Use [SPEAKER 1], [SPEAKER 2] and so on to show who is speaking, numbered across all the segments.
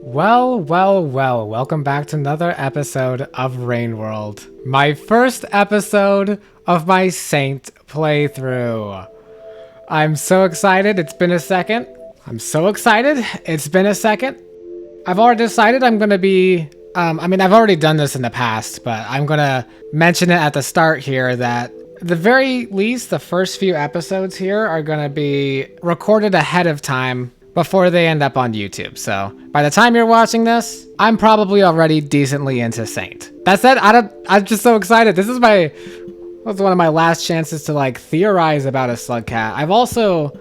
[SPEAKER 1] Well, welcome back to another episode of Rain World. My first episode of my Saint playthrough. I'm so excited, it's been a second. I'm so excited, it's been a second. I've already decided I'm gonna be, I've already done this in the past, but I'm gonna mention it at the start here that at the very least, the first few episodes here are gonna be recorded ahead of time before they end up on YouTube. So by the time you're watching this, I'm probably already decently into Saint. That said, I'm just so excited. This is one of my last chances to like theorize about a Slugcat.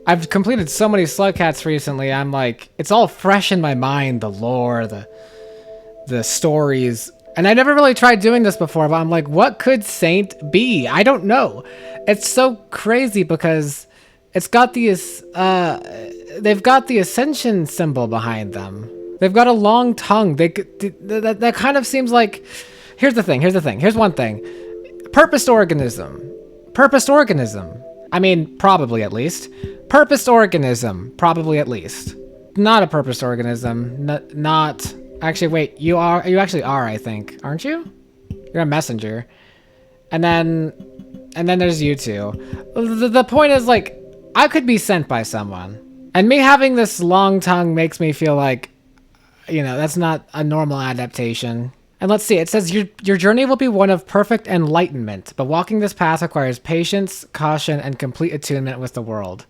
[SPEAKER 1] I've completed so many Slugcats recently. I'm like, it's all fresh in my mind, the lore, the stories. And I never really tried doing this before, but I'm like, what could Saint be? I don't know. It's so crazy because it's got these, they've got the ascension symbol behind them. They've got a long tongue. That kind of seems like, here's one thing. Purposed organism. I mean, probably at least. Purposed organism, probably at least. Not a purposed organism. Not, actually, wait, you actually are, I think, aren't you? You're a messenger. And then there's you two. The point is, like, I could be sent by someone. And me having this long tongue makes me feel like, you know, that's not a normal adaptation. And let's see, it says your journey will be one of perfect enlightenment, but walking this path requires patience, caution, and complete attunement with the world.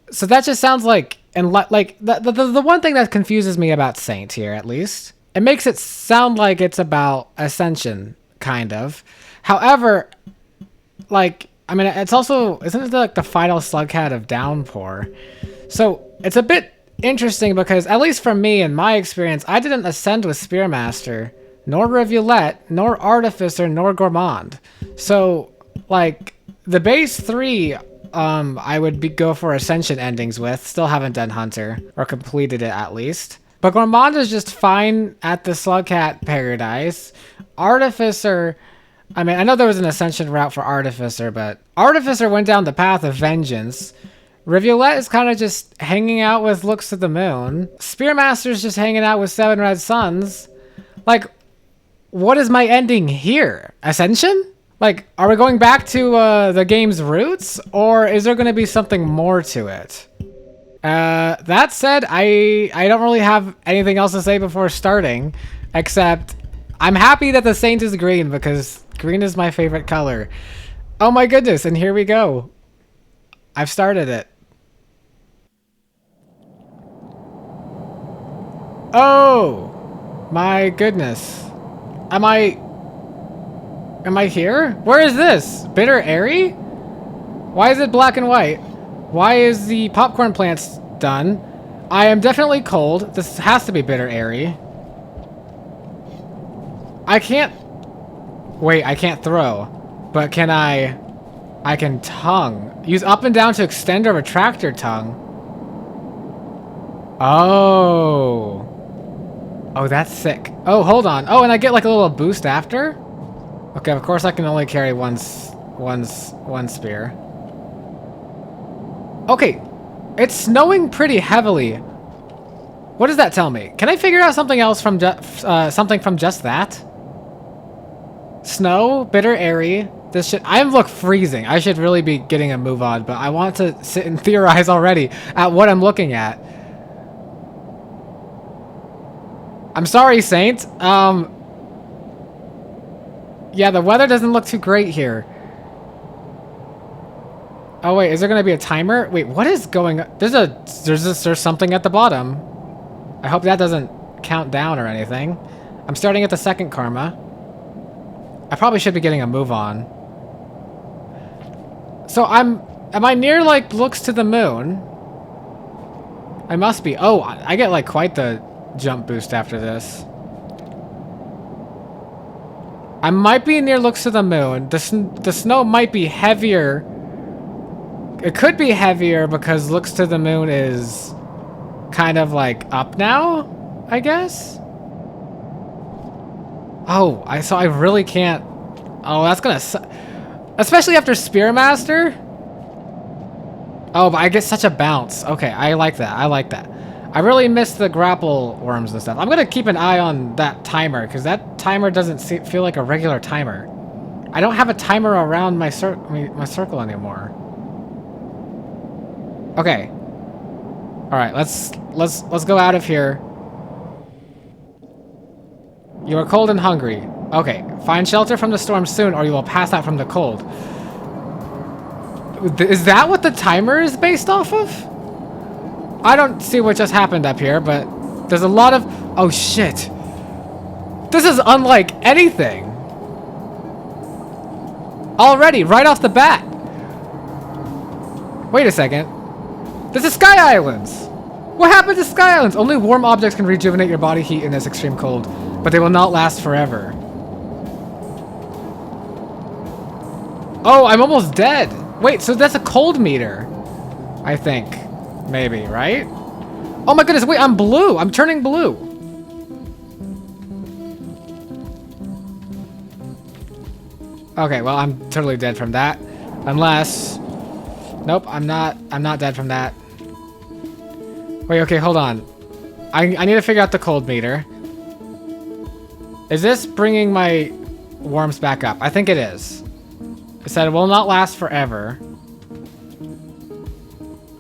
[SPEAKER 1] So that just sounds like, and like the one thing that confuses me about Saint here, at least, it makes it sound like it's about ascension, kind of. However, like, I mean, it's also, isn't it like the final Slugcat of Downpour? So it's a bit interesting because, at least for me, in my experience, I didn't ascend with Spearmaster, nor Rivulet, nor Artificer, nor Gourmand. So, like, the base 3, I would go for Ascension endings with. Still haven't done Hunter, or completed it at least. But Gourmand is just fine at the Slugcat Paradise. Artificer, I mean, I know there was an Ascension route for Artificer, but Artificer went down the path of vengeance. Rivulet is kind of just hanging out with Looks to the Moon. Spearmaster's just hanging out with Seven Red Suns. Like, what is my ending here? Ascension? Like, are we going back to the game's roots? Or is there going to be something more to it? That said, I don't really have anything else to say before starting, except I'm happy that the Saint is green because green is my favorite color. Oh my goodness, and here we go. I've started it. Oh my goodness. Am I here? Where is this? Bitter Airy? Why is it black and white? Why is the popcorn plants done? I am definitely cold. This has to be Bitter Airy. I can't... Wait, I can't throw. But can I can tongue. Use up and down to extend or retract your tongue. Oh. Oh, that's sick. Oh, hold on. Oh, and I get like a little boost after? Okay, of course I can only carry one spear. Okay. It's snowing pretty heavily. What does that tell me? Can I figure out something else from something from just that? Snow, Bitter Airy. This shit, I look freezing. I should really be getting a move on, but I want to sit and theorize already at what I'm looking at. I'm sorry, Saint. Yeah, the weather doesn't look too great here. Oh wait, is there gonna be a timer? Wait, what is going on? There's something at the bottom. I hope that doesn't count down or anything. I'm starting at the second karma. I probably should be getting a move on. So am I near like Looks to the Moon? I must be. Oh, I get like quite the jump boost after this. I might be near Looks to the Moon. The snow might be heavier. It could be heavier because Looks to the Moon is kind of like up now, I guess. Oh, I really can't. Oh, that's gonna suck. Especially after Spearmaster. Oh, but I get such a bounce. Okay, I like that. I really miss the grapple worms and stuff. I'm gonna keep an eye on that timer, because that timer doesn't feel like a regular timer. I don't have a timer around my circle anymore. Okay. All right, let's go out of here. You are cold and hungry. Okay, find shelter from the storm soon, or you will pass out from the cold. Is that what the timer is based off of? I don't see what just happened up here, but there's a lot of... Oh, shit. This is unlike anything. Already, right off the bat. Wait a second. This is Sky Islands. What happened to Sky Islands? Only warm objects can rejuvenate your body heat in this extreme cold, but they will not last forever. Oh, I'm almost dead. Wait, so that's a cold meter. I think. Maybe, right? Oh my goodness, wait, I'm blue. I'm turning blue. Okay, well, I'm totally dead from that. Unless... Nope, I'm not dead from that. Wait, okay, hold on. I need to figure out the cold meter. Is this bringing my warmth back up? I think it is. It said it will not last forever.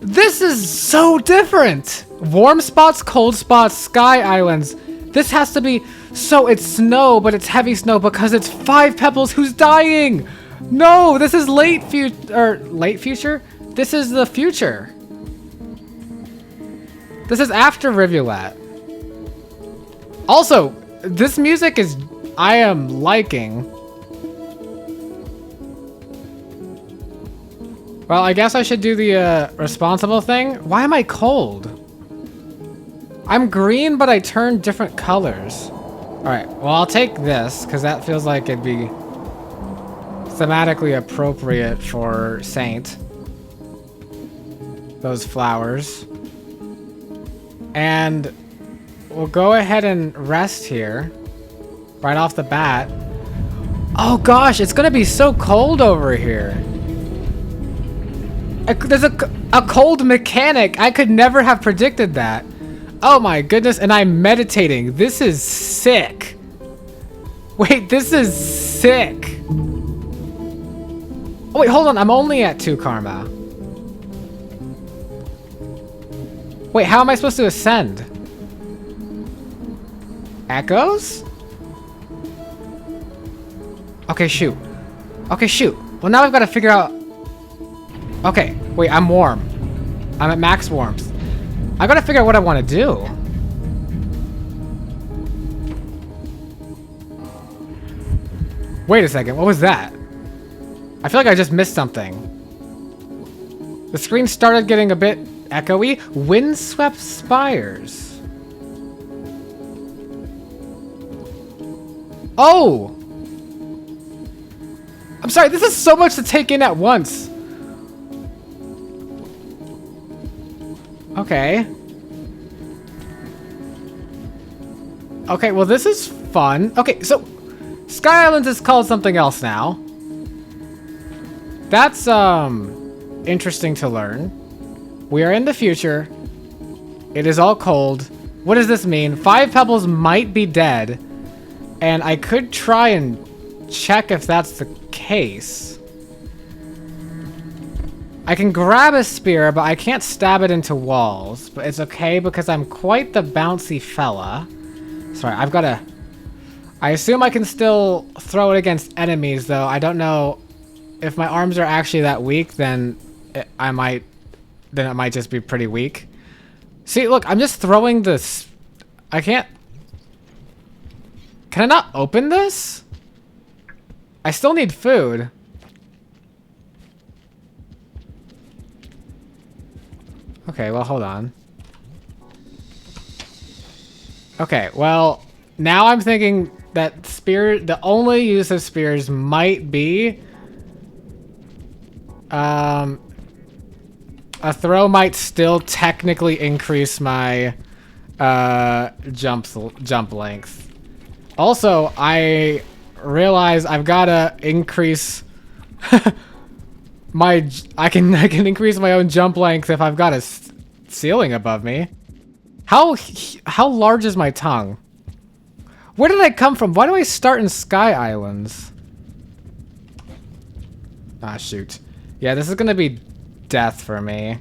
[SPEAKER 1] This is so different! Warm spots, cold spots, Sky Islands. This has to be... So it's snow, but it's heavy snow because it's 5 Pebbles who's dying! No, this is late future? This is the future. This is after Rivulet. Also, this music is... I am liking. Well, I guess I should do the responsible thing. Why am I cold? I'm green, but I turn different colors. Alright, well, I'll take this, because that feels like it'd be thematically appropriate for Saint. Those flowers. And we'll go ahead and rest here. Right off the bat. Oh gosh, it's gonna be so cold over here. There's a cold mechanic. I could never have predicted that. Oh my goodness, and I'm meditating. This is sick. Wait, this is sick. Oh wait, hold on. I'm only at 2 karma. Wait, how am I supposed to ascend? Echoes? Okay, shoot. Okay, shoot. Well, now I've got to figure out... Okay, wait, I'm warm. I'm at max warmth. I gotta figure out what I want to do. Wait a second, what was that? I feel like I just missed something. The screen started getting a bit echoey. Windswept spires. Oh! I'm sorry, this is so much to take in at once. Okay. Okay, well this is fun. Okay, so Sky Islands is called something else now. That's interesting to learn. We are in the future. It is all cold. What does this mean? 5 Pebbles might be dead. And I could try and check if that's the case. I can grab a spear, but I can't stab it into walls. But it's okay because I'm quite the bouncy fella. Sorry, I've got to... I assume I can still throw it against enemies, though. I don't know if my arms are actually that weak, then it might just be pretty weak. See, look, I'm just throwing this. I can't... Can I not open this? I still need food. Okay, well, hold on. Okay, well, now I'm thinking that the only use of spears might be... a throw might still technically increase my jump length. Also, I realize I've gotta increase I can increase my own jump length if I've got a ceiling above me. How large is my tongue? Where did I come from? Why do I start in Sky Islands? Ah, shoot. Yeah, this is gonna be death for me.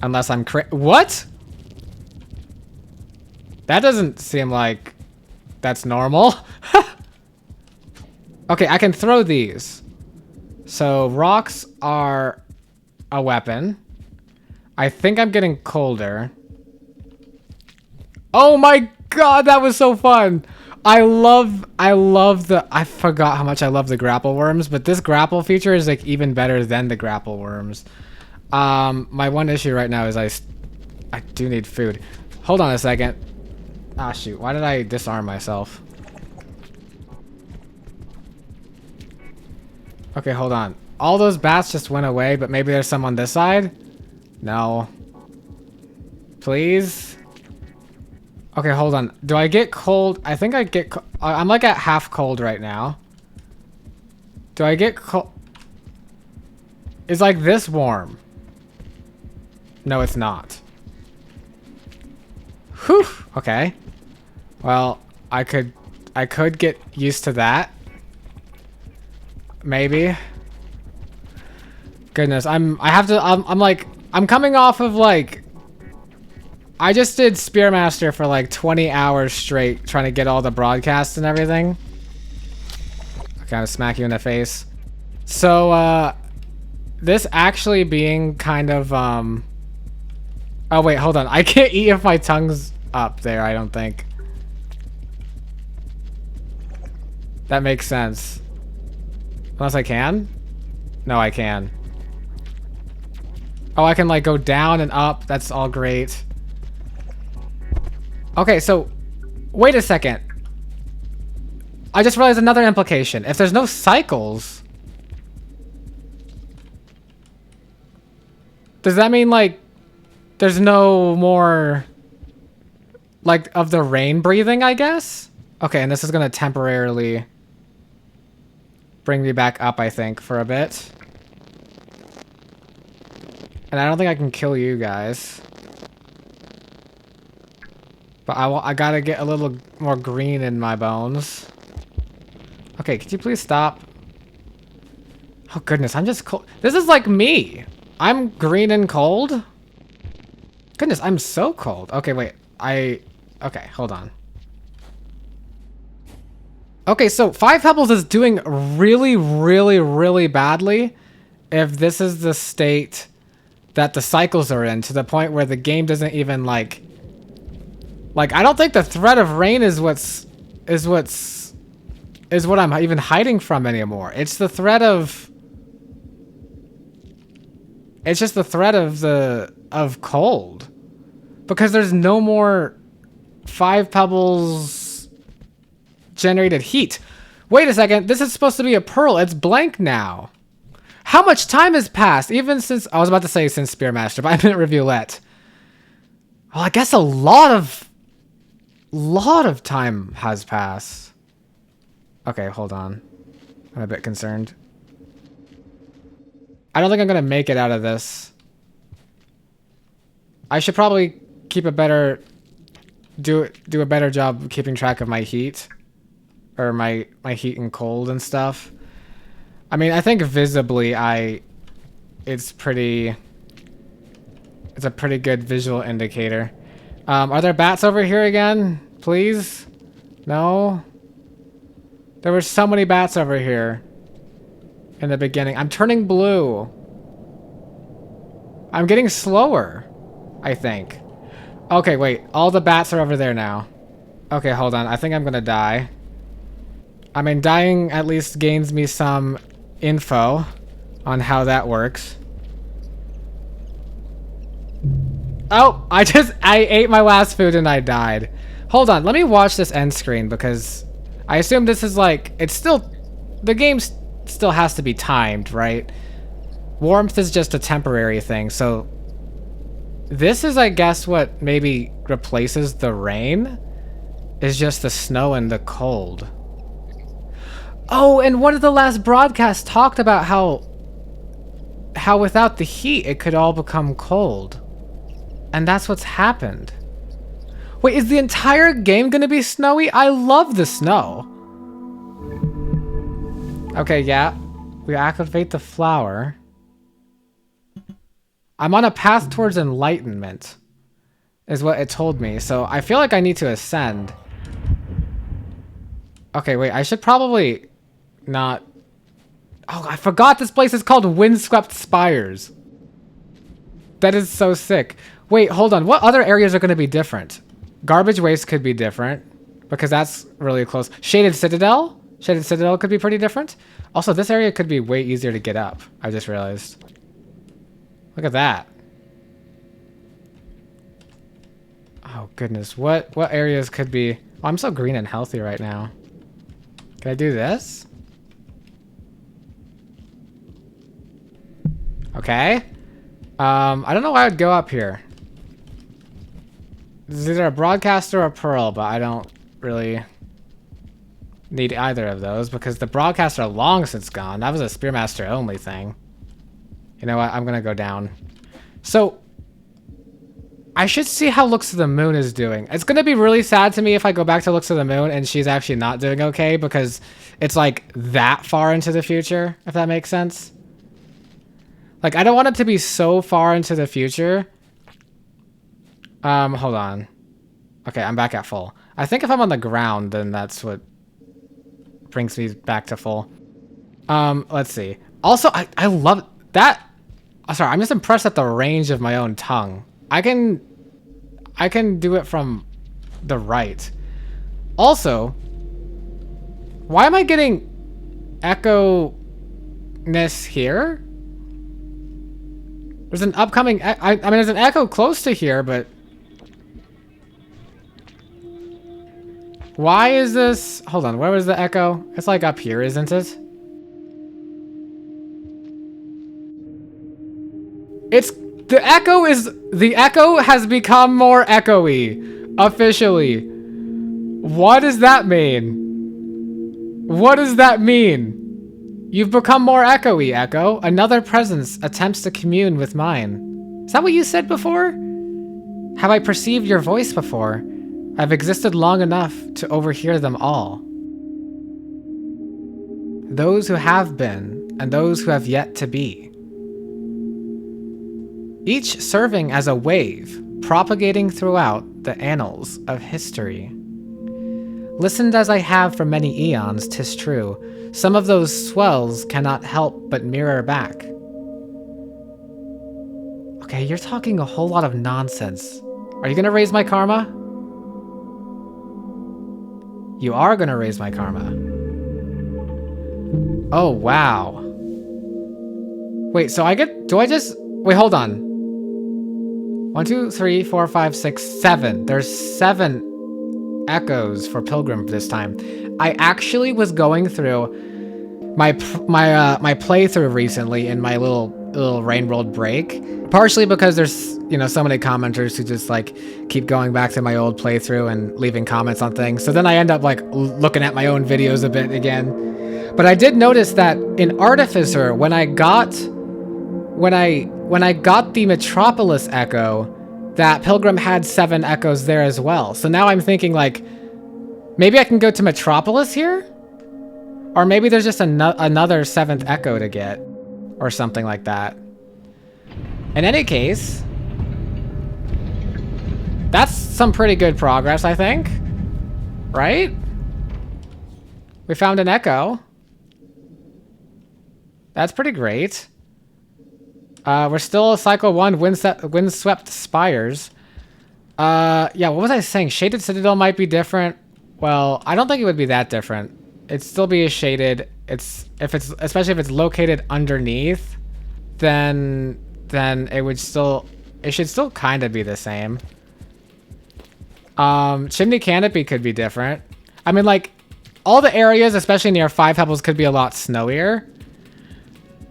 [SPEAKER 1] Unless I'm what? That doesn't seem like that's normal. Okay, I can throw these. So rocks are a weapon. I think I'm getting colder. Oh my god, that was so fun. I love I forgot how much I love the grapple worms, but this grapple feature is like even better than the grapple worms. My one issue right now is I do need food. Hold on a second. Ah, shoot. Why did I disarm myself? Okay, hold on. All those bats just went away, but maybe there's some on this side? No. Please? Okay, hold on. Do I get cold? I think I get... I'm like at half cold right now. Do I get cold? Is like this warm? No, it's not. Whew. Okay. Well, I could get used to that. Maybe. Goodness, I'm like, I'm coming off of like, I just did Spearmaster for like 20 hours straight trying to get all the broadcasts and everything. I kind of smack you in the face. So, this actually being kind of, oh wait, hold on. I can't eat if my tongue's up there, I don't think. That makes sense. Unless I can? No, I can. Oh, I can like go down and up. That's all great. Okay, so wait a second. I just realized another implication. If there's no cycles, does that mean like there's no more like of the rain breathing, I guess? Okay, and this is gonna temporarily bring me back up, I think, for a bit. And I don't think I can kill you guys. But I gotta get a little more green in my bones. Okay, could you please stop? Oh goodness, I'm just cold. This is like me. I'm green and cold. Goodness, I'm so cold. Okay, wait. Okay, hold on. Okay, so 5 Pebbles is doing really, really, really badly if this is the state that the cycles are in, to the point where the game doesn't even like I don't think the threat of rain is what I'm even hiding from anymore. It's the threat of just the threat of cold. Because there's no more 5 Pebbles generated heat. Wait a second, this is supposed to be a pearl. It's blank now. How much time has passed? Even since, I was about to say since Spearmaster, but I meant Reviewlet. Well, I guess a lot of time has passed. Okay, hold on. I'm a bit concerned. I don't think I'm gonna make it out of this. I should probably keep a better, do a better job keeping track of my heat. Or my heat and cold and stuff. I mean, I think visibly it's a pretty good visual indicator. Are there bats over here again? Please? No? There were so many bats over here in the beginning. I'm turning blue. I'm getting slower, I think. Okay, wait. All the bats are over there now. Okay, hold on. I think I'm gonna die. I mean, dying at least gains me some info on how that works. Oh, I ate my last food and I died. Hold on, let me watch this end screen because I assume this is like, it's still, the game still has to be timed, right? Warmth is just a temporary thing, so this is, I guess, what maybe replaces the rain is just the snow and the cold. Oh, and one of the last broadcasts talked about how without the heat, it could all become cold. And that's what's happened. Wait, is the entire game gonna be snowy? I love the snow. Okay, yeah. We activate the flower. I'm on a path towards enlightenment, is what it told me. So I feel like I need to ascend. Okay, wait, I should probably not... Oh, I forgot this place is called Windswept Spires. That is so sick. Wait, hold on. What other areas are going to be different? Garbage Waste could be different because that's really close. Shaded Citadel? Shaded Citadel could be pretty different. Also, this area could be way easier to get up. I just realized. Look at that. Oh, goodness. What areas could be... Oh, I'm so green and healthy right now. Can I do this? Okay. I don't know why I would go up here. This is either a broadcaster or a pearl, but I don't really need either of those because the broadcaster long since gone. That was a Spearmaster only thing. You know what? I'm gonna go down. So I should see how Looks of the Moon is doing. It's gonna be really sad to me if I go back to Looks of the Moon and she's actually not doing okay because it's like that far into the future, if that makes sense. Like, I don't want it to be so far into the future. Hold on. Okay, I'm back at full. I think if I'm on the ground, then that's what brings me back to full. Let's see. Also, I love that. Oh, sorry, I'm just impressed at the range of my own tongue. I can do it from the right. Also, why am I getting echo-ness here? There's an upcoming... I mean, there's an echo close to here, but... Why is this... Hold on, where was the echo? It's like up here, isn't it? It's... The echo has become more echoey. Officially. What does that mean? What does that mean? You've become more echoey, Echo. Another presence attempts to commune with mine. Is that what you said before? Have I perceived your voice before? I've existed long enough to overhear them all. Those who have been, and those who have yet to be. Each serving as a wave, propagating throughout the annals of history. Listened as I have for many eons, 'tis true. Some of those swells cannot help but mirror back. Okay, you're talking a whole lot of nonsense. Are you gonna raise my karma? You are gonna raise my karma. Oh, wow. Wait, so wait, hold on. 1, 2, 3, 4, 5, 6, 7. There's 7 echoes for Pilgrim this time. I actually was going through my playthrough recently in my little Rain World break, partially because there's, you know, so many commenters who just like keep going back to my old playthrough and leaving comments on things. So then I end up like looking at my own videos a bit again. But I did notice that in Artificer, when I got the Metropolis Echo, that Pilgrim had 7 echoes there as well. So now I'm thinking like, maybe I can go to Metropolis here? Or maybe there's just another 7th echo to get. Or something like that. In any case, that's some pretty good progress, I think. Right? We found an echo. That's pretty great. We're still Cycle 1, Windswept Spires. Yeah, what was I saying? Shaded Citadel might be different. Well, I don't think it would be that different. It'd still be a shaded. Especially if it's located underneath, then it should still kind of be the same. Chimney Canopy could be different. I mean, like, all the areas, especially near Five Pebbles, could be a lot snowier.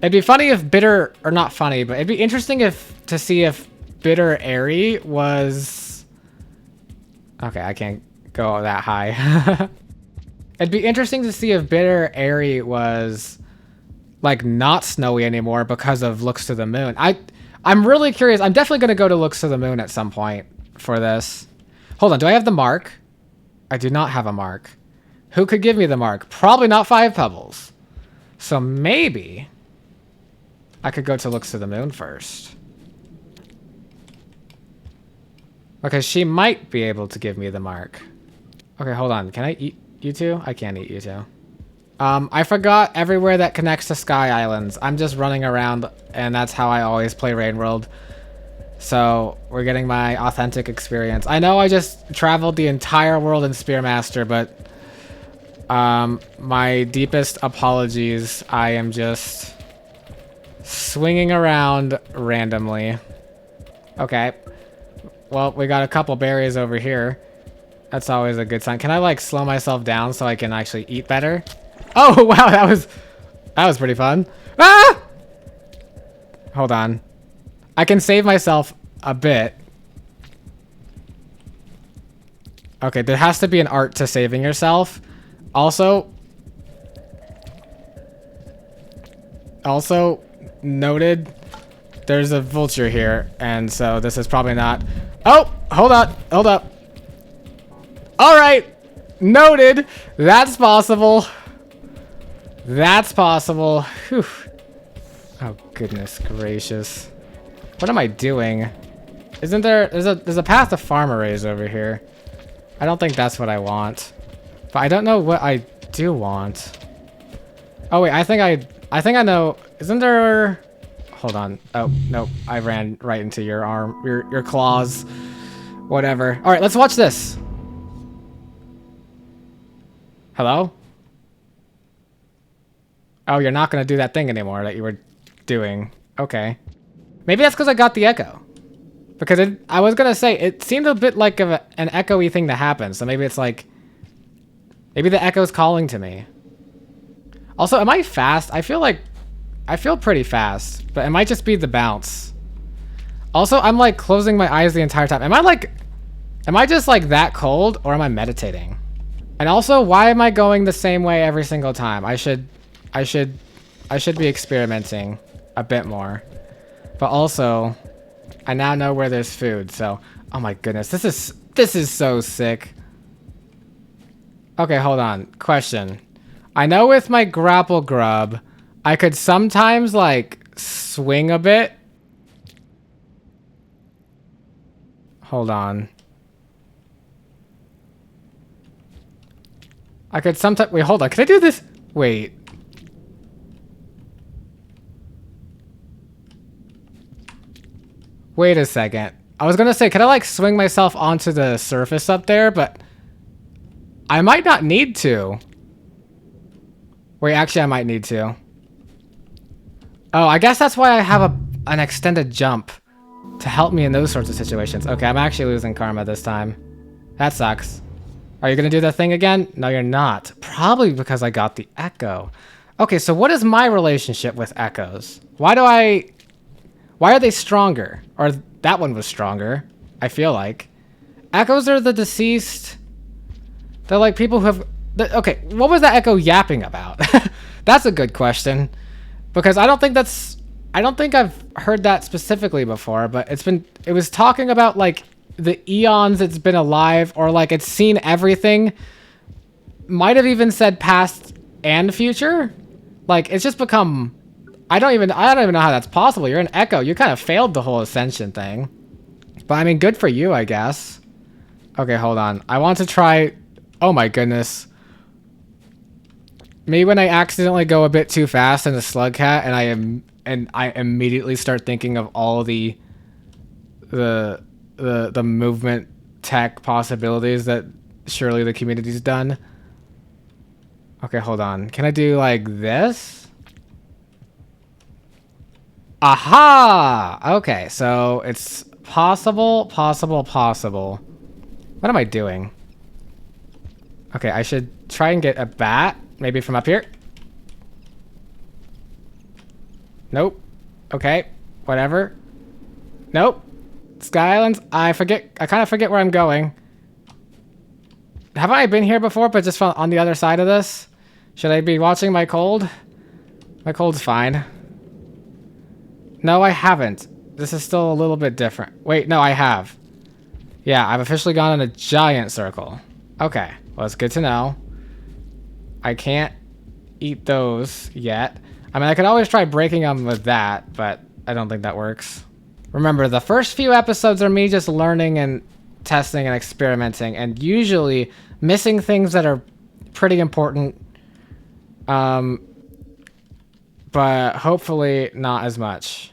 [SPEAKER 1] It'd be funny if Bitter, or not funny, but it'd be interesting to see if Bitter Airy was... Okay, I can't go that high. It'd be interesting to see if Bitter Airy was, like, not snowy anymore because of Looks to the Moon. I'm really curious. I'm definitely going to go to Looks to the Moon at some point for this. Hold on, do I have the mark? I do not have a mark. Who could give me the mark? Probably not Five Pebbles. So maybe I could go to Looks to the Moon first. Okay, she might be able to give me the mark. Okay, hold on. Can I eat you two? I can't eat you two. I forgot everywhere that connects to Sky Islands. I'm just running around, and that's how I always play Rain World. So we're getting my authentic experience. I know I just traveled the entire world in Spearmaster, but my deepest apologies. I am just swinging around randomly. Okay. Well, we got a couple berries over here. That's always a good sign. Can I like slow myself down so I can actually eat better? Oh, wow, that was pretty fun. Ah! Hold on. I can save myself a bit. Okay, there has to be an art to saving yourself. Also noted, there's a vulture here, and so this is probably not... Oh, hold up. All right, noted. That's possible. That's possible. Whew. Oh, goodness gracious. What am I doing? Isn't there... There's a path to farm arrays over here. I don't think that's what I want. But I don't know what I do want. Oh, wait. I think I know... Isn't there... Hold on. Oh, no. I ran right into your arm. Your claws. Whatever. All right, let's watch this. Hello? Oh, you're not going to do that thing anymore that you were doing. Okay. Maybe that's because I got the echo. Because I was going to say, it seemed a bit like an echoey thing to happen. So maybe it's like... Maybe the echo's calling to me. Also, am I fast? I feel pretty fast. But it might just be the bounce. Also, I'm like closing my eyes the entire time. Am I just like that cold? Or am I meditating? And also, why am I going the same way every single time? I should be experimenting a bit more. But also, I now know where there's food, so... Oh my goodness, this is so sick. Okay, hold on. Question. I know with my grapple grub, I could sometimes, like, swing a bit. Hold on. I could sometimes... Wait, hold on. Can I do this? Wait. Wait a second. I was gonna say, can I like swing myself onto the surface up there? But I might not need to. Wait, actually I might need to. Oh, I guess that's why I have an extended jump to help me in those sorts of situations. Okay, I'm actually losing karma this time. That sucks. Are you gonna do that thing again? No, you're not. Probably because I got the echo. Okay, so what is my relationship with echoes? Why are they stronger? Or that one was stronger, I feel like. Echoes are the deceased. They're like people who have... Okay, what was that echo yapping about? That's a good question. Because I don't think I've heard that specifically before, but it was talking about like the eons it's been alive, or like it's seen everything. Might have even said past and future. Like it's just become... I don't even know how that's possible. You're an echo. You kind of failed the whole ascension thing. But I mean, good for you, I guess. Okay, hold on. I want to try... Oh my goodness. Maybe when I accidentally go a bit too fast in the slug cat and I immediately start thinking of all the movement tech possibilities that surely the community's done. Okay, hold on. Can I do like this? Aha! Okay, so it's possible. What am I doing? Okay, I should try and get a bat. Maybe from up here. Nope. Okay, whatever. Nope. Sky Islands. I kind of forget where I'm going. Have I been here before, but just on the other side of this? Should I be watching my cold? My cold's fine. No, I haven't. This is still a little bit different. Wait, no, I have. Yeah, I've officially gone in a giant circle. Okay, well, it's good to know. I can't eat those yet. I mean, I could always try breaking them with that, but I don't think that works. Remember, the first few episodes are me just learning and testing and experimenting, and usually missing things that are pretty important. But hopefully not as much.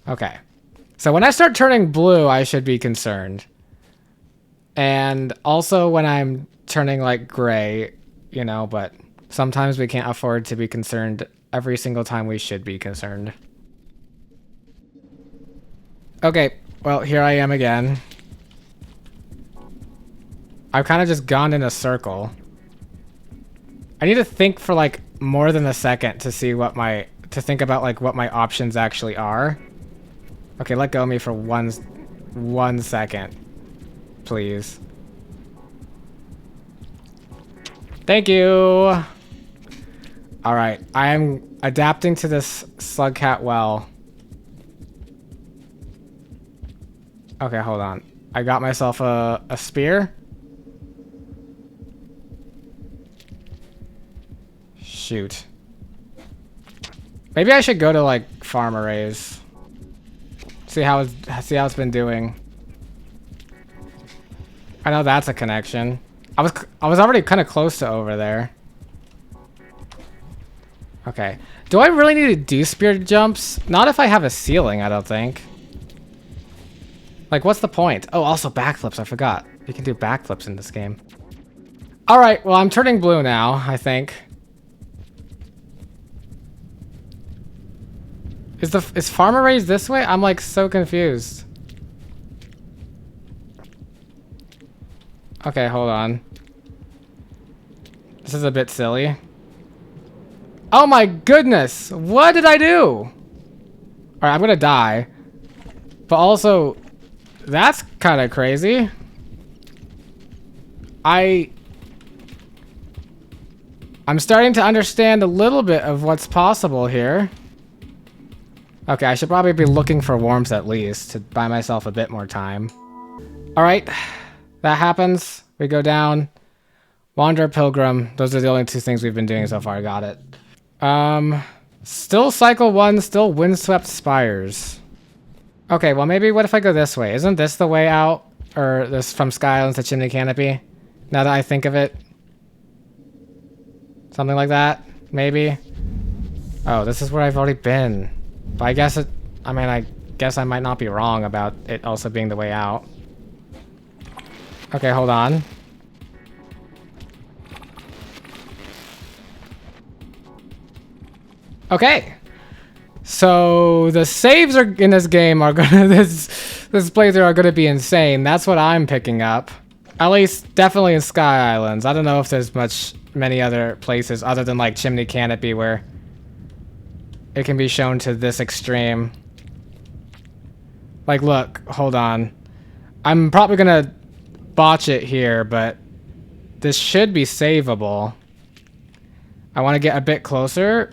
[SPEAKER 1] Okay. So when I start turning blue, I should be concerned. And also when I'm turning like gray, you know, but sometimes we can't afford to be concerned every single time we should be concerned. Okay, well, here I am again. I've kind of just gone in a circle. I need to think for like more than a second to see what to think about like what my options actually are. Okay, let go of me for one second, please. Thank you. All right, I am adapting to this Slugcat well. Okay, hold on. I got myself a spear. Shoot. Maybe I should go to like farm arrays. See how it's been doing. I know that's a connection. I was already kind of close to over there. Okay. Do I really need to do spear jumps? Not if I have a ceiling, I don't think. Like, what's the point? Oh, also backflips, I forgot. You can do backflips in this game. Alright, well, I'm turning blue now, I think. Is farm arrays this way? I'm like so confused. Okay, hold on. This is a bit silly. Oh my goodness! What did I do? Alright, I'm gonna die. But also, that's kind of crazy. I'm starting to understand a little bit of what's possible here. Okay, I should probably be looking for warmth at least to buy myself a bit more time. Alright, that happens. We go down. Wanderer Pilgrim. Those are the only two things we've been doing so far. Got it. Still cycle 1, still windswept spires. Okay, well maybe what if I go this way? Isn't this the way out? Or this from Sky Islands to Chimney Canopy? Now that I think of it. Something like that? Maybe? Oh, this is where I've already been. But I guess I guess I might not be wrong about it also being the way out. Okay, hold on. Okay. So the saves are in this game are gonna this playthrough are gonna be insane. That's what I'm picking up. At least definitely in Sky Islands. I don't know if there's many other places other than like Chimney Canopy where it can be shown to this extreme. Like, look, hold on. I'm probably gonna botch it here, but this should be savable. I want to get a bit closer.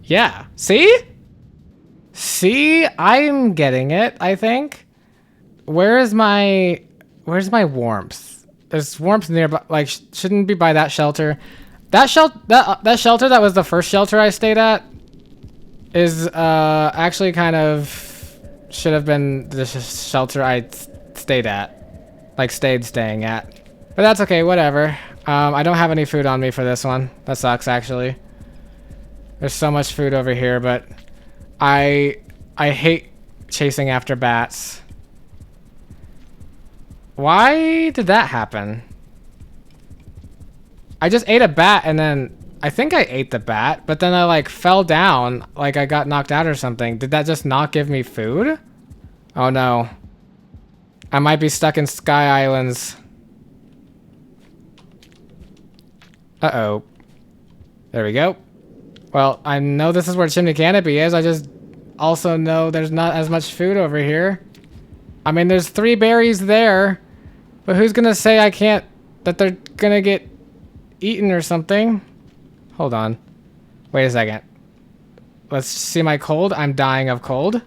[SPEAKER 1] Yeah, see? See? I'm getting it, I think. Where's my warmth? There's warmth nearby, like, shouldn't be by that shelter. That shelter that was the first shelter I stayed at is actually kind of should have been the shelter I stayed at, like staying at. But that's okay, whatever. I don't have any food on me for this one. That sucks, actually. There's so much food over here, but I hate chasing after bats. Why did that happen? I just ate a bat and then I think I ate the bat, but then I like fell down, like I got knocked out or something. Did that just not give me food? Oh no. I might be stuck in Sky Islands. Uh-oh. There we go. Well, I know this is where Chimney Canopy is. I just also know there's not as much food over here. I mean, there's 3 berries there, but who's gonna say I can't, that they're gonna get eaten or something? Hold on. Wait a second. Let's see my cold. I'm dying of cold.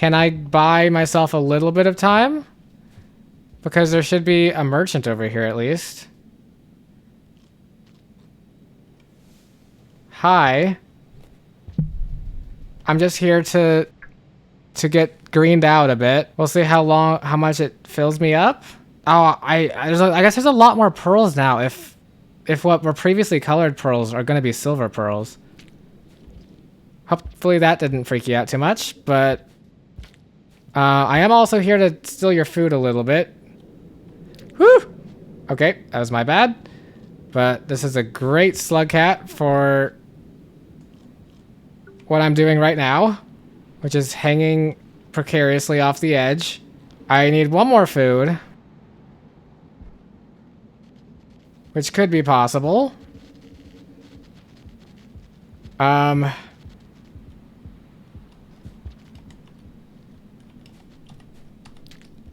[SPEAKER 1] Can I buy myself a little bit of time? Because there should be a merchant over here at least. Hi. I'm just here to get greened out a bit. We'll see how much it fills me up. Oh, I guess there's a lot more pearls now if what were previously colored pearls are going to be silver pearls. Hopefully that didn't freak you out too much, but I am also here to steal your food a little bit. Whew! Okay, that was my bad. But this is a great slug cat for what I'm doing right now, which is hanging precariously off the edge. I need one more food, which could be possible.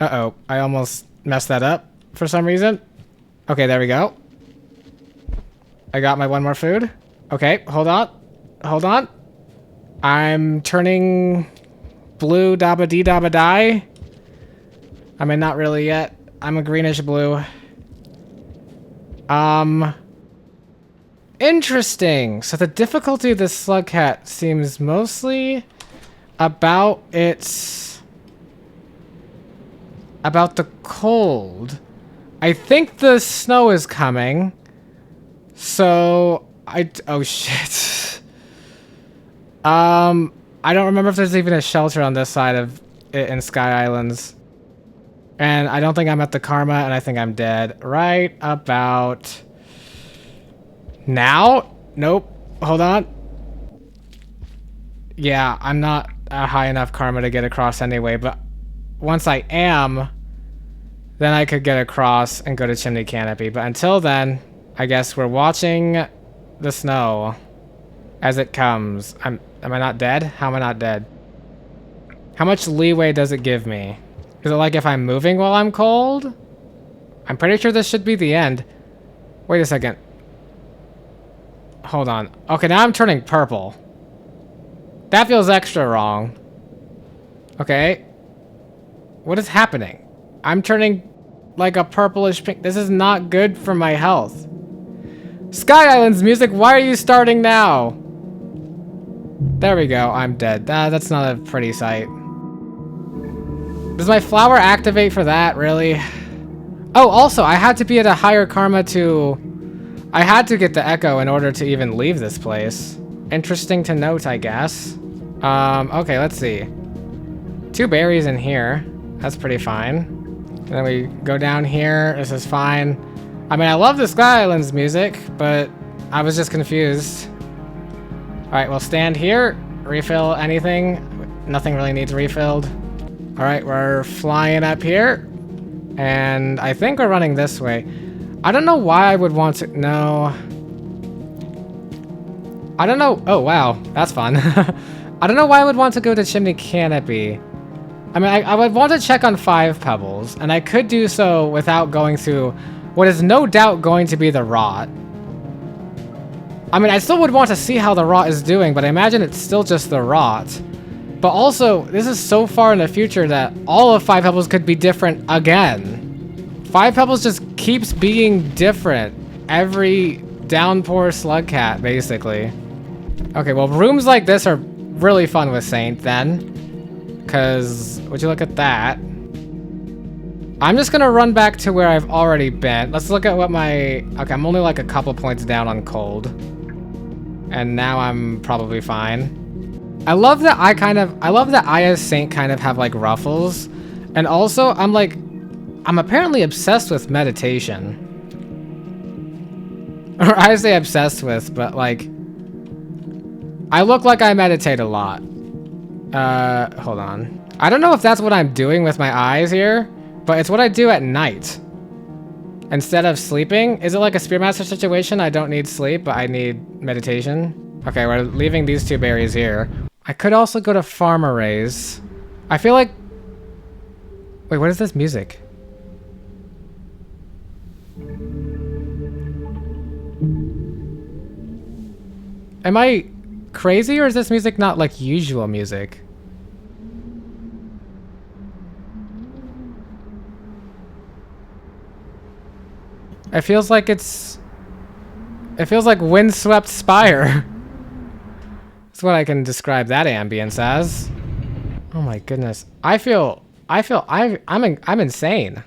[SPEAKER 1] Uh-oh, I almost messed that up for some reason. Okay, there we go. I got my one more food. Okay, hold on. Hold on. I'm turning blue dabba-dee dabba-die. I mean, not really yet. I'm a greenish blue. Interesting. So the difficulty of this slug cat seems mostly about the cold. I think the snow is coming. So oh shit. I don't remember if there's even a shelter on this side of it in Sky Islands. And I don't think I'm at the Karma, and I think I'm dead right about now. Nope. Hold on. Yeah, I'm not a high enough Karma to get across anyway, but once I am, then I could get across and go to Chimney Canopy. But until then, I guess we're watching the snow as it comes. Am I not dead? How am I not dead? How much leeway does it give me? Is it like if I'm moving while I'm cold? I'm pretty sure this should be the end. Wait a second. Hold on. Okay, now I'm turning purple. That feels extra wrong. Okay. What is happening? I'm turning like a purplish pink. This is not good for my health. Sky Islands music, why are you starting now? There we go, I'm dead. That's not a pretty sight. Does my flower activate for that, really? Oh, also, I had to be at a higher Karma I had to get the Echo in order to even leave this place. Interesting to note, I guess. Okay, let's see. 2 berries in here. That's pretty fine. And then we go down here. This is fine. I mean, I love the Sky Islands music, but I was just confused. Alright, we'll stand here. Refill anything. Nothing really needs refilled. Alright, we're flying up here. And I think we're running this way. I don't know why I would want to... No. I don't know... Oh, wow. That's fun. I don't know why I would want to go to Chimney Canopy. I mean, I would want to check on 5 Pebbles. And I could do so without going through what is no doubt going to be the rot. I mean, I still would want to see how the rot is doing, but I imagine it's still just the rot. But also, this is so far in the future that all of 5 Pebbles could be different again. 5 Pebbles just keeps being different every downpour slug cat, basically. Okay, well, rooms like this are really fun with Saint, then. Because, would you look at that? I'm just gonna run back to where I've already been. Let's look at what my... Okay, I'm only like a couple points down on cold. And now I'm probably fine. I love that I as Saint kind of have like ruffles. And also, I'm apparently obsessed with meditation. Or I say obsessed with, but like... I look like I meditate a lot. Hold on. I don't know if that's what I'm doing with my eyes here, but it's what I do at night. Instead of sleeping. Is it like a Spearmaster situation? I don't need sleep, but I need meditation. Okay, we're leaving these 2 berries here. I could also go to Farmer Rays. I feel like... Wait, what is this music? Am I crazy, or is this music not like usual music? It feels like it feels like windswept Spire. That's what I can describe that ambience as. Oh my goodness. I'm insane.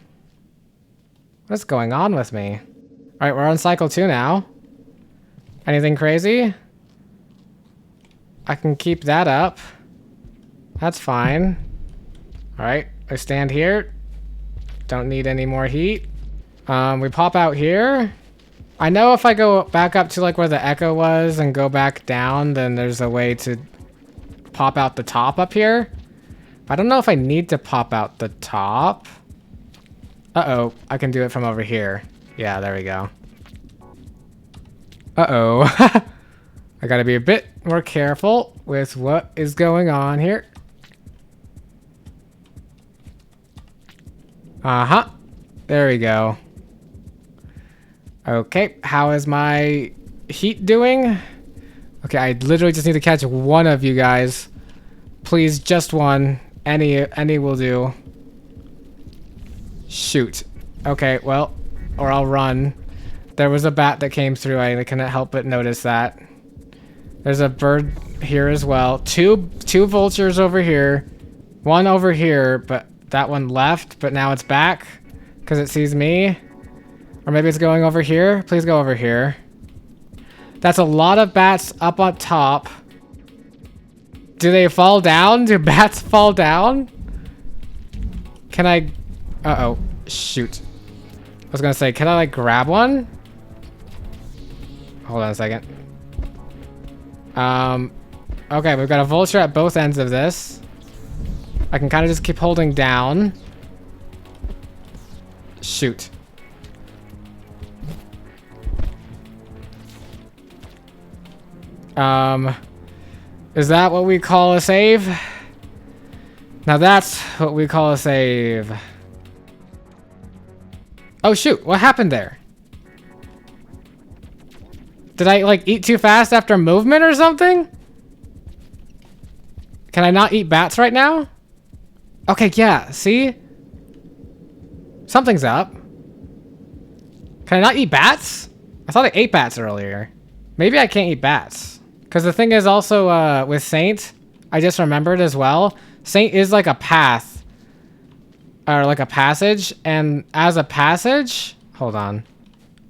[SPEAKER 1] What's going on with me? Alright, we're on cycle 2 now. Anything crazy? I can keep that up. That's fine. Alright, I stand here. Don't need any more heat. We pop out here. I know if I go back up to like where the echo was and go back down, then there's a way to pop out the top up here. I don't know if I need to pop out the top. Uh-oh, I can do it from over here. Yeah, there we go. Uh-oh. I gotta be a bit more careful with what is going on here. Uh-huh. There we go. Okay, how is my heat doing? Okay, I literally just need to catch one of you guys. Please, just one. Any will do. Shoot. Okay, well, or I'll run. There was a bat that came through. I couldn't help but notice that. There's a bird here as well. Two vultures over here. One over here, but that one left, but now it's back because it sees me. Or maybe it's going over here. Please go over here. That's a lot of bats up on top. Do they fall down? Do bats fall down? Can I... Uh-oh. Shoot. I was gonna say, can I like grab one? Hold on a second. Okay, we've got a vulture at both ends of this. I can kind of just keep holding down. Shoot. Is that what we call a save? Now that's what we call a save. Oh shoot, what happened there? Did I like eat too fast after movement or something? Can I not eat bats right now? Okay, yeah, see? Something's up. Can I not eat bats? I thought I ate bats earlier. Maybe I can't eat bats. Because the thing is also, with Saint, I just remembered as well, Saint is like a path. Or like a passage, and as a passage, hold on.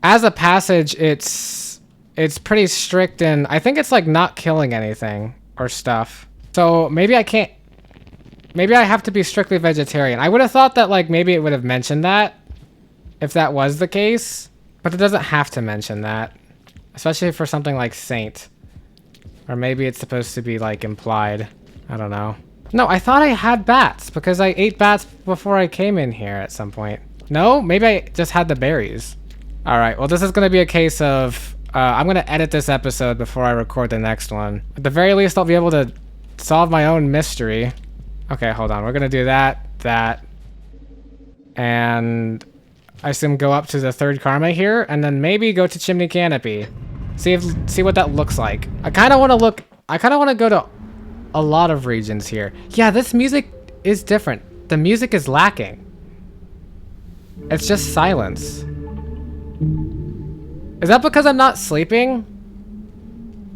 [SPEAKER 1] As a passage, it's pretty strict, and I think it's like not killing anything or stuff. So maybe I can't, maybe I have to be strictly vegetarian. I would have thought that like maybe it would have mentioned that if that was the case, but it doesn't have to mention that, especially for something like Saint. Or maybe it's supposed to be like implied. I don't know. No, I thought I had bats because I ate bats before I came in here at some point. No, maybe I just had the berries. All right, well, this is going to be a case of, I'm going to edit this episode before I record the next one. At the very least, I'll be able to solve my own mystery. Okay, hold on. We're going to do that. And I assume go up to the third karma here and then maybe go to Chimney Canopy. See what that looks like. I kind of want to go to a lot of regions here. Yeah, this music is different. The music is lacking. It's just silence. Is that because I'm not sleeping?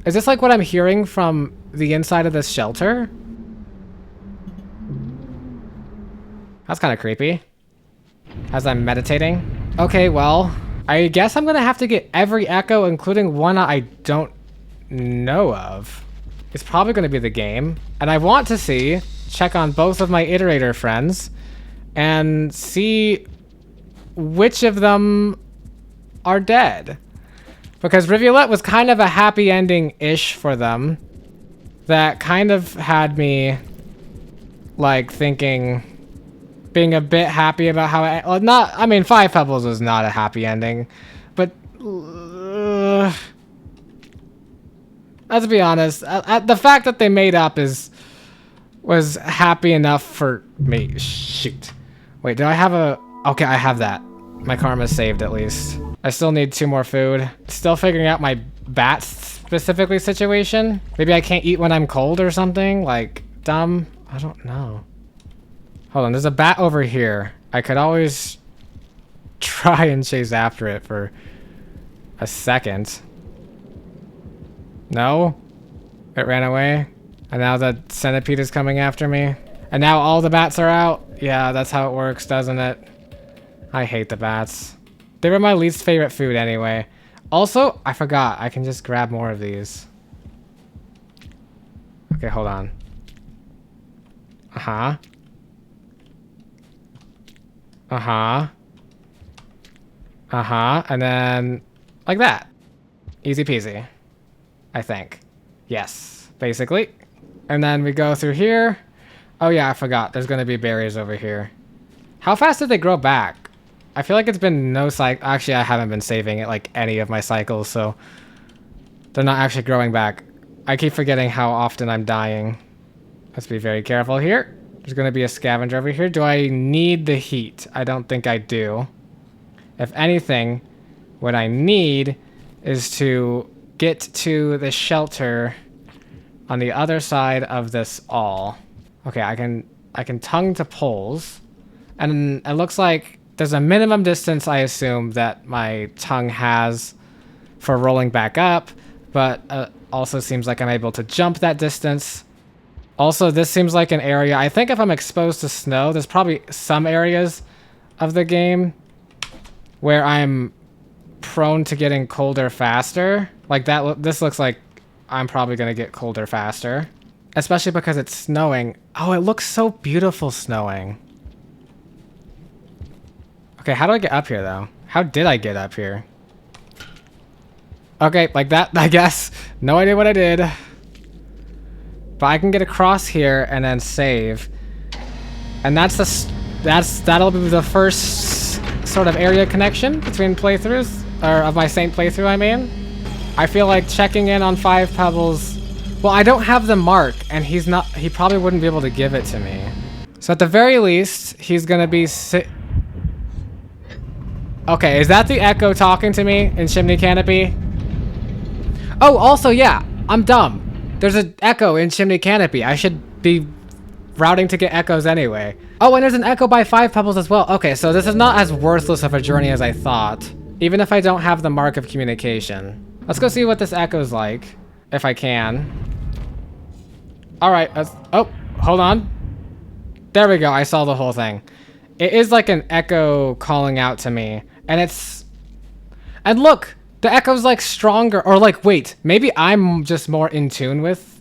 [SPEAKER 1] Is this like what I'm hearing from the inside of this shelter? That's kind of creepy. As I'm meditating. Okay, well, I guess I'm gonna have to get every echo, including one I don't know of. It's probably gonna be the game. And I want to check on both of my iterator friends and see which of them are dead. Because Rivulet was kind of a happy ending-ish for them. That kind of had me, like, thinking, being a bit happy about how I mean, Five Pebbles was not a happy ending, but let's be honest, the fact that they made up was happy enough for me. Shoot. Wait, do I have a... Okay, I have that. My karma's saved at least. I still need 2 more food. Still figuring out my bat specifically situation. Maybe I can't eat when I'm cold or something? Like, dumb? I don't know. Hold on, there's a bat over here. I could always try and chase after it for a second. No? It ran away? And now the centipede is coming after me? And now all the bats are out? Yeah, that's how it works, doesn't it? I hate the bats. They were my least favorite food anyway. Also, I forgot. I can just grab more of these. Okay, hold on. Uh-huh. Uh-huh. Uh-huh. And then like that. Easy peasy. I think. Yes, basically. And then we go through here. Oh yeah, I forgot. There's gonna be berries over here. How fast did they grow back? I feel like it's been no cycle. Actually, I haven't been saving it like any of my cycles, so they're not actually growing back. I keep forgetting how often I'm dying. Let's be very careful here. There's gonna be a scavenger over here. Do I need the heat? I don't think I do. If anything, what I need is to get to the shelter on the other side of this all. Okay, I can tongue to poles, and it looks like there's a minimum distance, I assume, that my tongue has for rolling back up, but also seems like I'm able to jump that distance. Also, this seems like an area, I think if I'm exposed to snow, there's probably some areas of the game where I'm prone to getting colder faster. Like that, this looks like I'm probably gonna get colder faster. Especially because it's snowing. Oh, it looks so beautiful snowing. Okay, how do I get up here though? How did I get up here? Okay, like that, I guess. No idea what I did. But I can get across here and then save. And that'll be the first sort of area connection between playthroughs, or of my Saint playthrough, I mean. I feel like checking in on 5 Pebbles. Well, I don't have the mark, and he probably wouldn't be able to give it to me. So at the very least, he's gonna be Okay, is that the Echo talking to me in Chimney Canopy? Oh, also, yeah, I'm dumb. There's an Echo in Chimney Canopy. I should be routing to get Echoes anyway. Oh, and there's an Echo by 5 Pebbles as well. Okay, so this is not as worthless of a journey as I thought, even if I don't have the mark of communication. Let's go see what this Echo's like, if I can. All right, oh, hold on. There we go, I saw the whole thing. It is like an Echo calling out to me, and look, the Echo's like stronger, or like, wait, maybe I'm just more in tune with,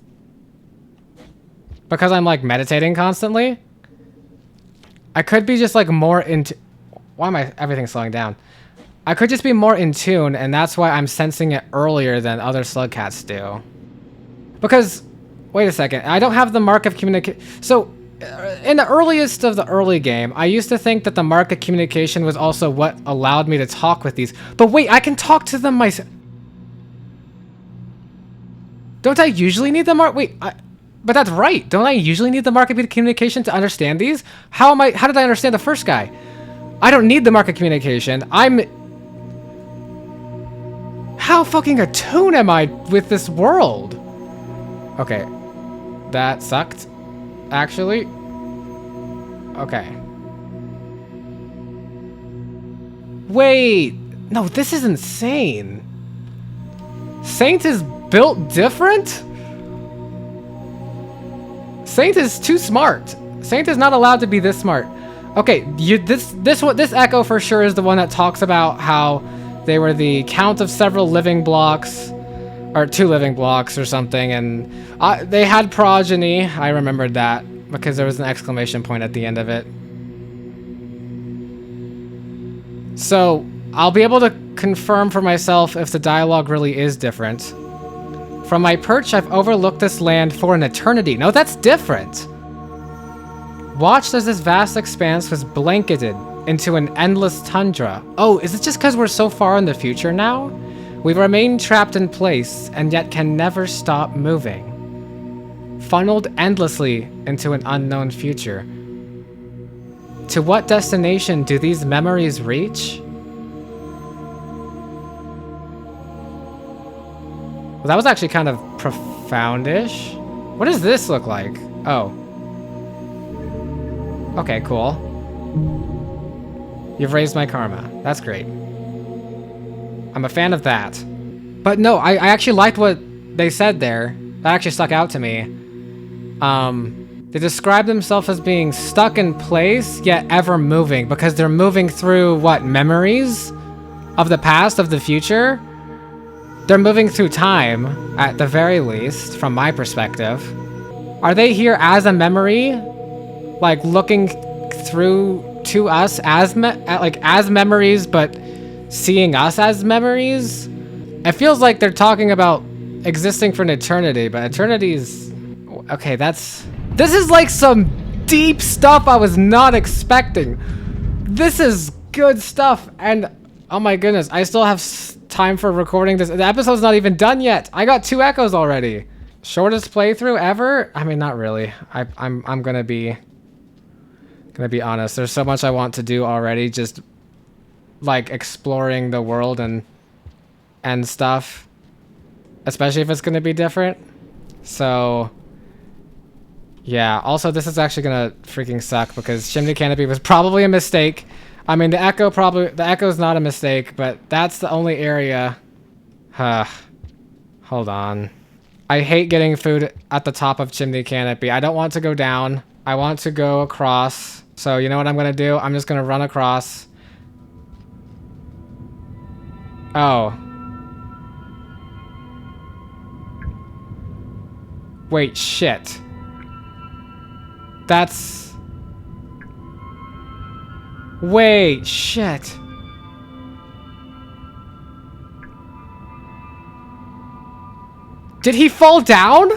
[SPEAKER 1] because I'm like meditating constantly. I could be just like more into, why am everything slowing down? I could just be more in tune, and that's why I'm sensing it earlier than other slug cats do. Because, wait a second, I don't have the mark of communication. So, in the earliest of the early game, I used to think that the mark of communication was also what allowed me to talk with these. But wait, I can talk to them myself. Don't I usually need the mark? Wait, but that's right. Don't I usually need the mark of communication to understand these? How did I understand the first guy? I don't need the mark of communication. How fucking attuned am I with this world? Okay. That sucked, actually. Okay. Wait. No, this is insane. Saint is built different? Saint is too smart. Saint is not allowed to be this smart. Okay, this Echo for sure is the one that talks about how they were the count of several living blocks, or 2 living blocks or something, and they had progeny. I remembered that because there was an exclamation point at the end of it. So I'll be able to confirm for myself if the dialogue really is different. From my perch, I've overlooked this land for an eternity. No, that's different. Watched as this vast expanse was blanketed into an endless tundra. Oh, is it just because we're so far in the future now? We remain trapped in place and yet can never stop moving. Funneled endlessly into an unknown future. To what destination do these memories reach? Well, that was actually kind of profoundish. What does this look like? Oh. Okay, cool. You've raised my karma. That's great. I'm a fan of that. But no, I actually liked what they said there. That actually stuck out to me. They describe themselves as being stuck in place, yet ever moving, because they're moving through, what, memories of the past, of the future? They're moving through time, at the very least, from my perspective. Are they here as a memory? Like, looking through to us as as memories, but seeing us as memories? It feels like they're talking about existing for an eternity, but eternity's... Okay, this is like some deep stuff I was not expecting. This is good stuff, and oh my goodness, I still have time for recording this. The episode's not even done yet. I got 2 echoes already. Shortest playthrough ever? I mean, not really. I'm gonna be honest. There's so much I want to do already, just like exploring the world and stuff, especially if it's gonna be different. So yeah, also this is actually gonna freaking suck because Chimney Canopy was probably a mistake. I mean, the echo's not a mistake, but that's the only area. Hold on. I hate getting food at the top of Chimney Canopy. I don't want to go down. I want to go across. So you know what I'm gonna do? I'm just gonna run across. Oh. Wait, shit. That's... Wait, shit. Did he fall down?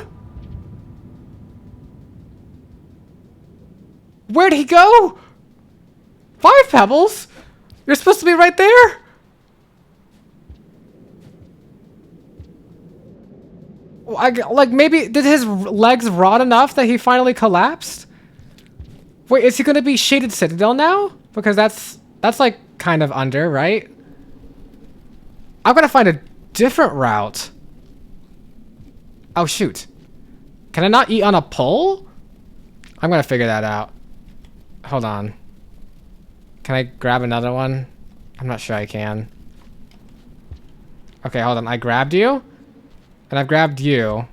[SPEAKER 1] Where'd he go? 5 pebbles? You're supposed to be right there? Like, maybe, did his legs rot enough that he finally collapsed? Wait, is he gonna be Shaded Citadel now? Because that's like kind of under, right? I'm gonna find a different route. Oh shoot. Can I not eat on a pole? I'm gonna figure that out. Hold on. Can I grab another one? I'm not sure I can. Okay, hold on. I grabbed you. And I've grabbed you.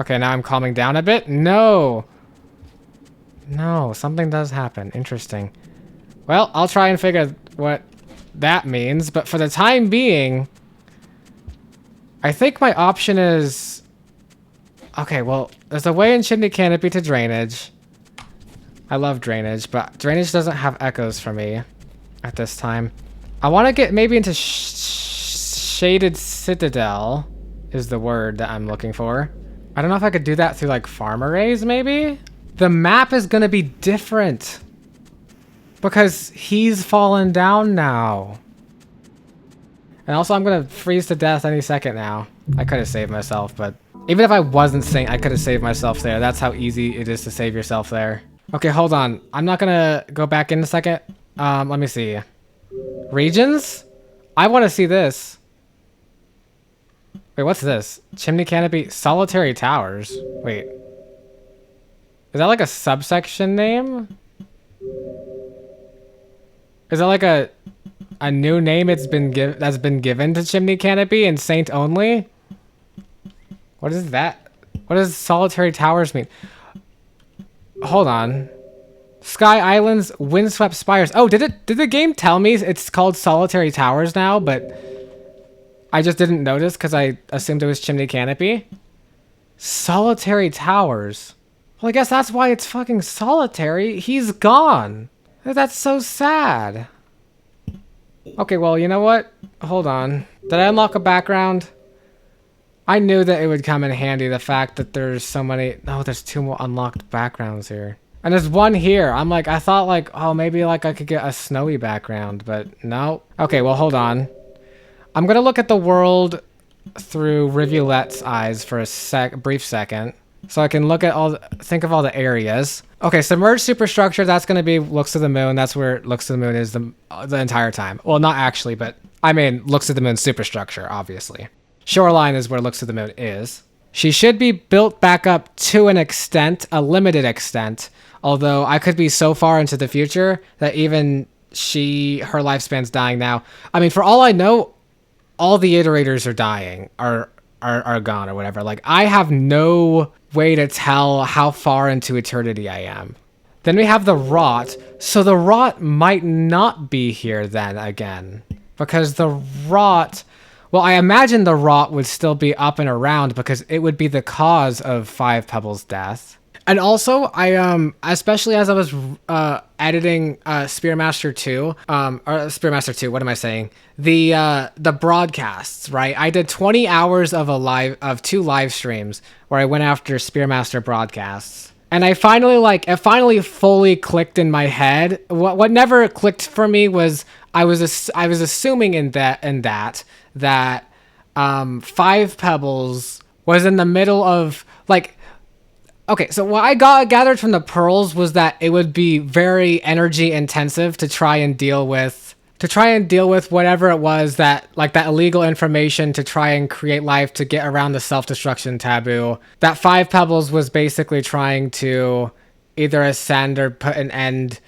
[SPEAKER 1] Okay, now I'm calming down a bit. No. No, something does happen. Interesting. Well, I'll try and figure what that means. But for the time being, I think my option is... Okay, well, there's a way in Chimney Canopy to drainage. I love drainage, but drainage doesn't have echoes for me at this time. I want to get maybe into Shaded Citadel is the word that I'm looking for. I don't know if I could do that through like farm arrays, maybe? The map is gonna be different because he's fallen down now. And also I'm gonna freeze to death any second now. I could have saved myself, but even if I wasn't saying, I could have saved myself there. That's how easy it is to save yourself there. Okay, hold on. I'm not gonna go back in a second. Let me see. Regions? I want to see this. Wait, what's this? Chimney Canopy Solitary Towers. Wait. Is that like a subsection name? Is that like a new name that's been given to Chimney Canopy and Saint only? What is that? What does Solitary Towers mean? Hold on. Sky Islands, Windswept Spires. Oh, did the game tell me it's called Solitary Towers now, but I just didn't notice because I assumed it was Chimney Canopy? Solitary Towers. Well, I guess that's why it's fucking solitary. He's gone. That's so sad. Okay, well, you know what? Hold on. Did I unlock a background? I knew that it would come in handy, the fact that there's so many... Oh, there's 2 more unlocked backgrounds here. And there's 1 here. I'm like, I thought like, oh, maybe like I could get a snowy background, but no. Okay, well, hold on. I'm gonna look at the world through Rivulet's eyes for a brief second. So I can look at think of all the areas. Okay, submerged superstructure, that's gonna be Looks to the Moon. That's where Looks to the Moon is the entire time. Well, not actually, but I mean, Looks to the Moon superstructure, obviously. Shoreline is where Looks to the Moon is. She should be built back up to an extent, a limited extent, Although I could be so far into the future that even her lifespan's dying now. I mean, for all I know, all the iterators are dying, are gone or whatever. Like, I have no way to tell how far into eternity I am. Then we have the rot. So the rot might not be here then again. Because the rot... Well, I imagine the rot would still be up and around because it would be the cause of Five Pebbles' death. And also, I especially as I was editing Spearmaster 2, or Spearmaster 2, what am I saying? The broadcasts, right? I did 20 hours of 2 live streams where I went after Spearmaster broadcasts. And it finally fully clicked in my head. What never clicked for me was I was assuming in that Five Pebbles was in the middle of like. Okay, so what I gathered from the pearls was that it would be very energy intensive to try and deal with whatever it was that illegal information to try and create life to get around the self-destruction taboo. That Five Pebbles was basically trying to either ascend or put an end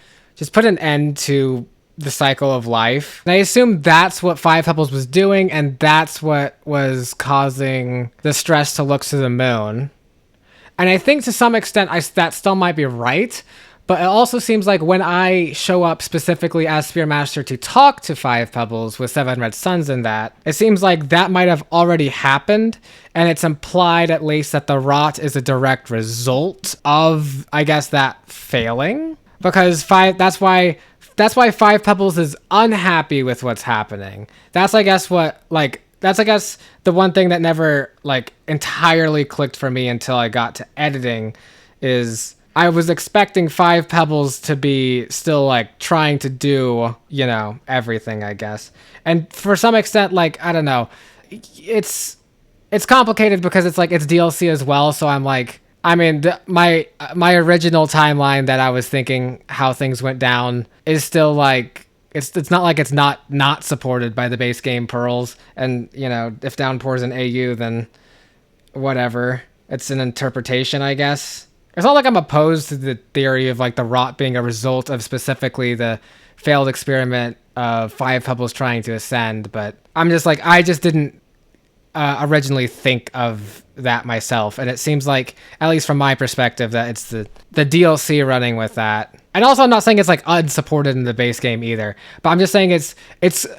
[SPEAKER 1] to the cycle of life. And I assume that's what Five Pebbles was doing, and that's what was causing the stress to look to the moon. And I think to some extent that still might be right, but it also seems like when I show up specifically as Spearmaster to talk to Five Pebbles with Seven Red Suns in that, it seems like that might have already happened, and it's implied at least that the rot is a direct result of, I guess, that failing. Because that's why Five Pebbles is unhappy with what's happening. That's I guess the one thing that never entirely clicked for me until I got to editing is I was expecting Five Pebbles to be still trying to do, everything, I guess. And for some extent, I don't know, it's complicated because it's DLC as well. So I'm my original timeline that I was thinking how things went down is still it's not like it's not supported by the base game pearls. And if Downpour's an AU, then whatever. It's an interpretation, I guess. It's not like I'm opposed to the theory of the rot being a result of specifically the failed experiment of Five Pebbles trying to ascend, but I'm just I just didn't originally think of that myself, and it seems like, at least from my perspective, that it's the DLC running with that. And also, I'm not saying it's unsupported in the base game either, but I'm just saying it's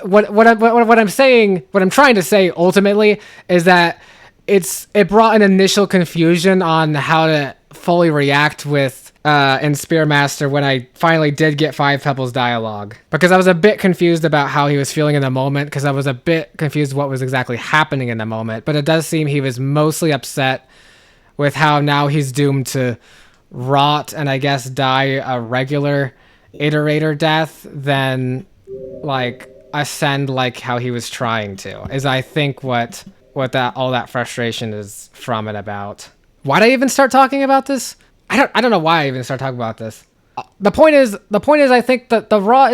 [SPEAKER 1] what I'm saying, what I'm trying to say ultimately is that it brought an initial confusion on how to fully react with in Spearmaster when I finally did get Five Pebbles dialogue, because I was a bit confused about how he was feeling in the moment, because I was a bit confused what was exactly happening in the moment. But it does seem he was mostly upset with how now he's doomed to rot and I guess die a regular iterator death than ascend how he was trying to, is I think what all that frustration is from and about. Why'd I even start talking about this? I don't know why I even started talking about this. The point is I think that the rot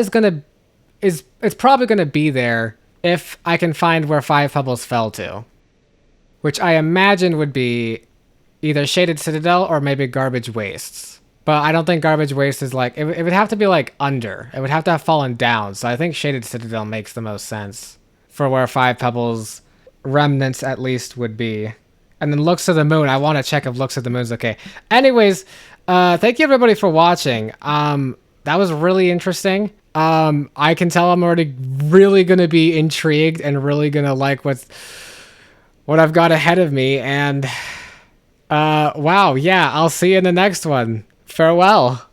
[SPEAKER 1] it's probably gonna be there if I can find where Five Pebbles fell to, which I imagine would be either Shaded Citadel or maybe Garbage Wastes. But I don't think Garbage Waste is it would have to be under. It would have to have fallen down. So I think Shaded Citadel makes the most sense for where Five Pebbles remnants at least would be. And then Looks to the Moon. I want to check if Looks to the Moon's okay. Anyways, thank you everybody for watching. That was really interesting. I can tell I'm already really going to be intrigued and really going to like what I've got ahead of me. And wow, yeah, I'll see you in the next one. Farewell.